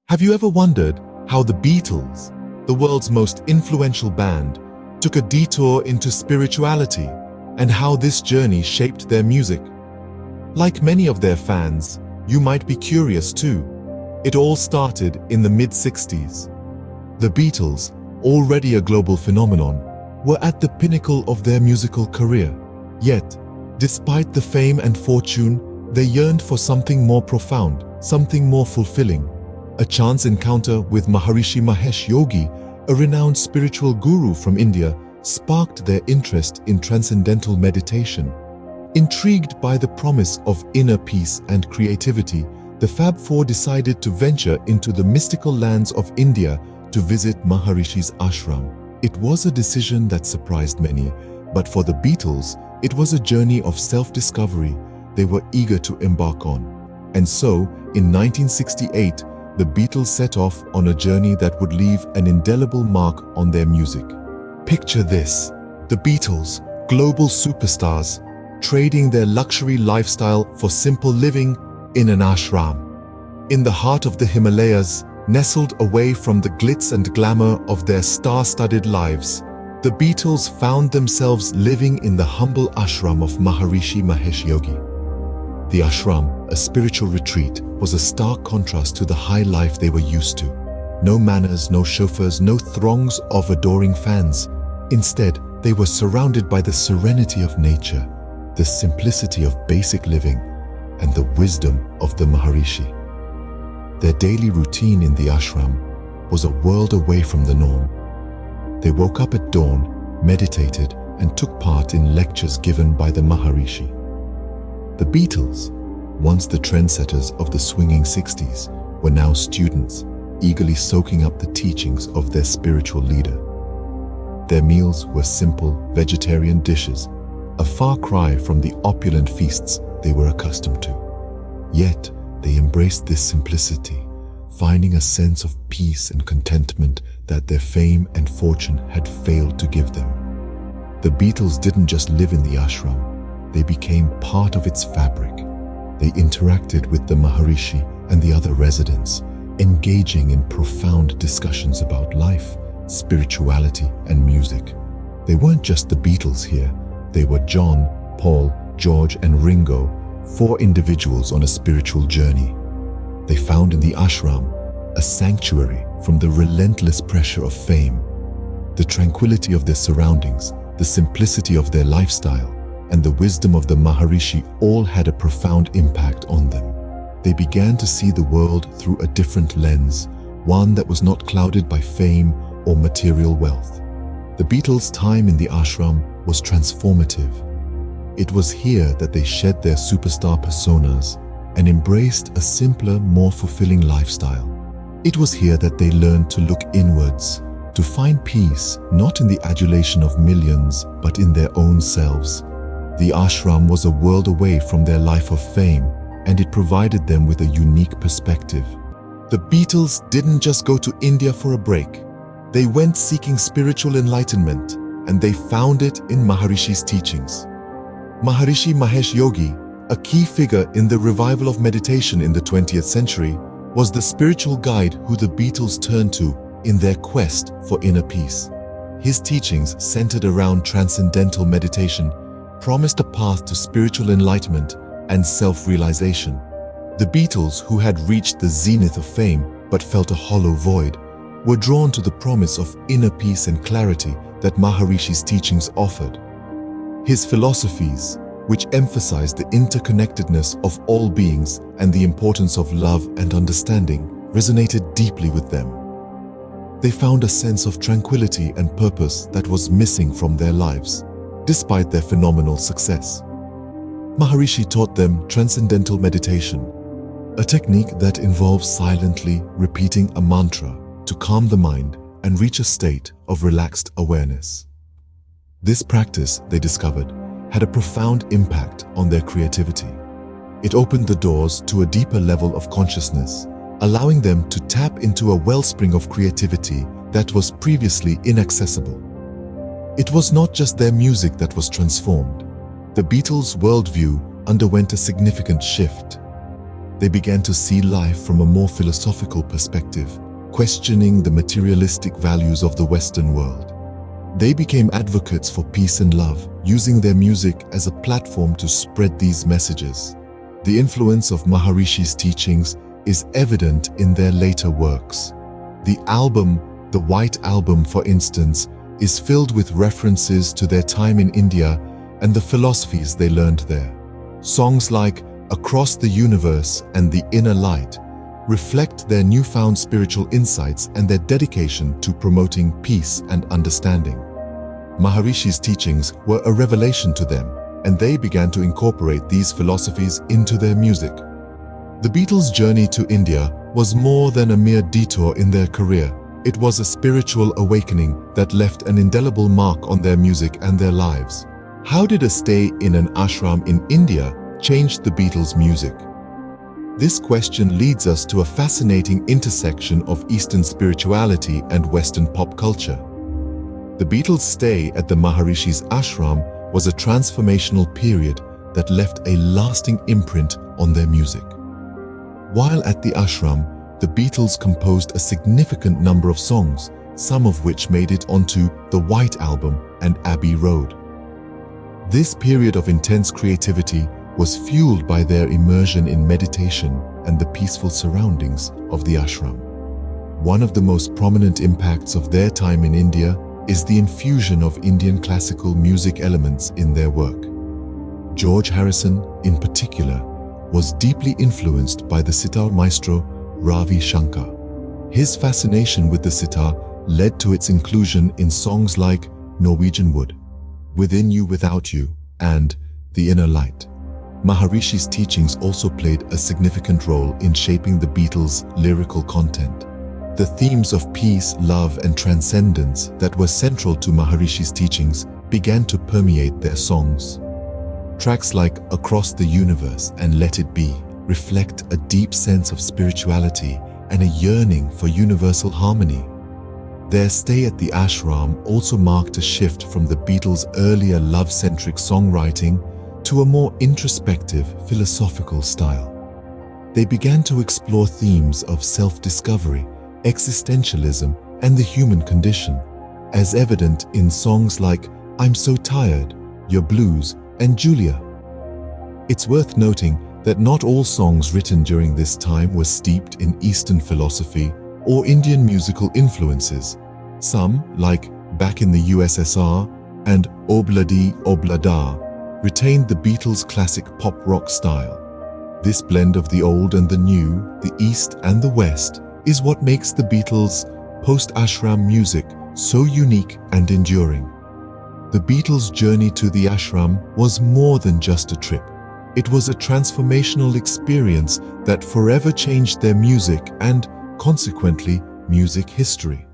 Have you ever wondered how the Beatles, the world's most influential band, took a detour into spirituality and how this journey shaped their music? Like many of their fans, you might be curious too. It all started in the mid-60s. The Beatles, already a global phenomenon, were at the pinnacle of their musical career. Yet, despite the fame and fortune, they yearned for something more profound, something more fulfilling. A chance encounter with Maharishi Mahesh Yogi, a renowned spiritual guru from India, sparked their interest in transcendental meditation. Intrigued by the promise of inner peace and creativity, the Fab Four decided to venture into the mystical lands of India to visit Maharishi's ashram. It was a decision that surprised many, but for the Beatles, it was a journey of self-discovery they were eager to embark on. And so, in 1968, the Beatles set off on a journey that would leave an indelible mark on their music. Picture this: the Beatles, global superstars, trading their luxury lifestyle for simple living in an ashram. In the heart of the Himalayas, nestled away from the glitz and glamour of their star-studded lives, the Beatles found themselves living in the humble ashram of Maharishi Mahesh Yogi. The ashram, a spiritual retreat, was a stark contrast to the high life they were used to. No manners, no chauffeurs, no throngs of adoring fans. Instead, they were surrounded by the serenity of nature, the simplicity of basic living, and the wisdom of the Maharishi. Their daily routine in the ashram was a world away from the norm. They woke up at dawn, meditated, and took part in lectures given by the Maharishi. The Beatles, once the trendsetters of the swinging 60s, were now students, eagerly soaking up the teachings of their spiritual leader. Their meals were simple, vegetarian dishes, a far cry from the opulent feasts they were accustomed to. Yet, they embraced this simplicity, finding a sense of peace and contentment that their fame and fortune had failed to give them. The Beatles didn't just live in the ashram, they became part of its fabric. They interacted with the Maharishi and the other residents, engaging in profound discussions about life, spirituality, and music. They weren't just the Beatles here. They were John, Paul, George, and Ringo, four individuals on a spiritual journey. They found in the ashram a sanctuary from the relentless pressure of fame. The tranquility of their surroundings, the simplicity of their lifestyle, and the wisdom of the Maharishi all had a profound impact on them. They began to see the world through a different lens, one that was not clouded by fame or material wealth. The Beatles' time in the ashram was transformative. It was here that they shed their superstar personas and embraced a simpler, more fulfilling lifestyle. It was here that they learned to look inwards, to find peace not in the adulation of millions, but in their own selves. The ashram was a world away from their life of fame, and it provided them with a unique perspective. The Beatles didn't just go to India for a break. They went seeking spiritual enlightenment, and they found it in Maharishi's teachings. Maharishi Mahesh Yogi, a key figure in the revival of meditation in the 20th century, was the spiritual guide who the Beatles turned to in their quest for inner peace. His teachings, centered around transcendental meditation, promised a path to spiritual enlightenment and self-realization. The Beatles, who had reached the zenith of fame but felt a hollow void, were drawn to the promise of inner peace and clarity that Maharishi's teachings offered. His philosophies, which emphasized the interconnectedness of all beings and the importance of love and understanding, resonated deeply with them. They found a sense of tranquility and purpose that was missing from their lives, despite their phenomenal success. Maharishi taught them transcendental meditation, a technique that involves silently repeating a mantra to calm the mind and reach a state of relaxed awareness. This practice, they discovered, had a profound impact on their creativity. It opened the doors to a deeper level of consciousness, allowing them to tap into a wellspring of creativity that was previously inaccessible. It was not just their music that was transformed. The Beatles' worldview underwent a significant shift. They began to see life from a more philosophical perspective, questioning the materialistic values of the Western world. They became advocates for peace and love, using their music as a platform to spread these messages. The influence of Maharishi's teachings is evident in their later works. The album, The White Album, for instance, is filled with references to their time in India and the philosophies they learned there. Songs like Across the Universe and The Inner Light reflect their newfound spiritual insights and their dedication to promoting peace and understanding. Maharishi's teachings were a revelation to them, and they began to incorporate these philosophies into their music. The Beatles' journey to India was more than a mere detour in their career. It was a spiritual awakening that left an indelible mark on their music and their lives. How did a stay in an ashram in India change the Beatles' music? This question leads us to a fascinating intersection of Eastern spirituality and Western pop culture. The Beatles' stay at the Maharishi's ashram was a transformational period that left a lasting imprint on their music. While at the ashram, the Beatles composed a significant number of songs, some of which made it onto The White Album and Abbey Road. This period of intense creativity was fueled by their immersion in meditation and the peaceful surroundings of the ashram. One of the most prominent impacts of their time in India is the infusion of Indian classical music elements in their work. George Harrison, in particular, was deeply influenced by the sitar maestro Ravi Shankar. His fascination with the sitar led to its inclusion in songs like Norwegian Wood, Within You Without You, and The Inner Light. Maharishi's teachings also played a significant role in shaping the Beatles' lyrical content. The themes of peace, love, and transcendence that were central to Maharishi's teachings began to permeate their songs. Tracks like Across the Universe and Let It Be reflect a deep sense of spirituality and a yearning for universal harmony. Their stay at the ashram also marked a shift from the Beatles' earlier love-centric songwriting to a more introspective, philosophical style. They began to explore themes of self-discovery, existentialism, and the human condition, as evident in songs like I'm So Tired, Your Blues, and Julia. It's worth noting that not all songs written during this time were steeped in Eastern philosophy or Indian musical influences. Some, like Back in the USSR and Obladi Oblada, retained the Beatles' classic pop rock style. This blend of the old and the new, the East and the West, is what makes the Beatles' post-ashram music so unique and enduring. The Beatles' journey to the ashram was more than just a trip. It was a transformational experience that forever changed their music and, consequently, music history.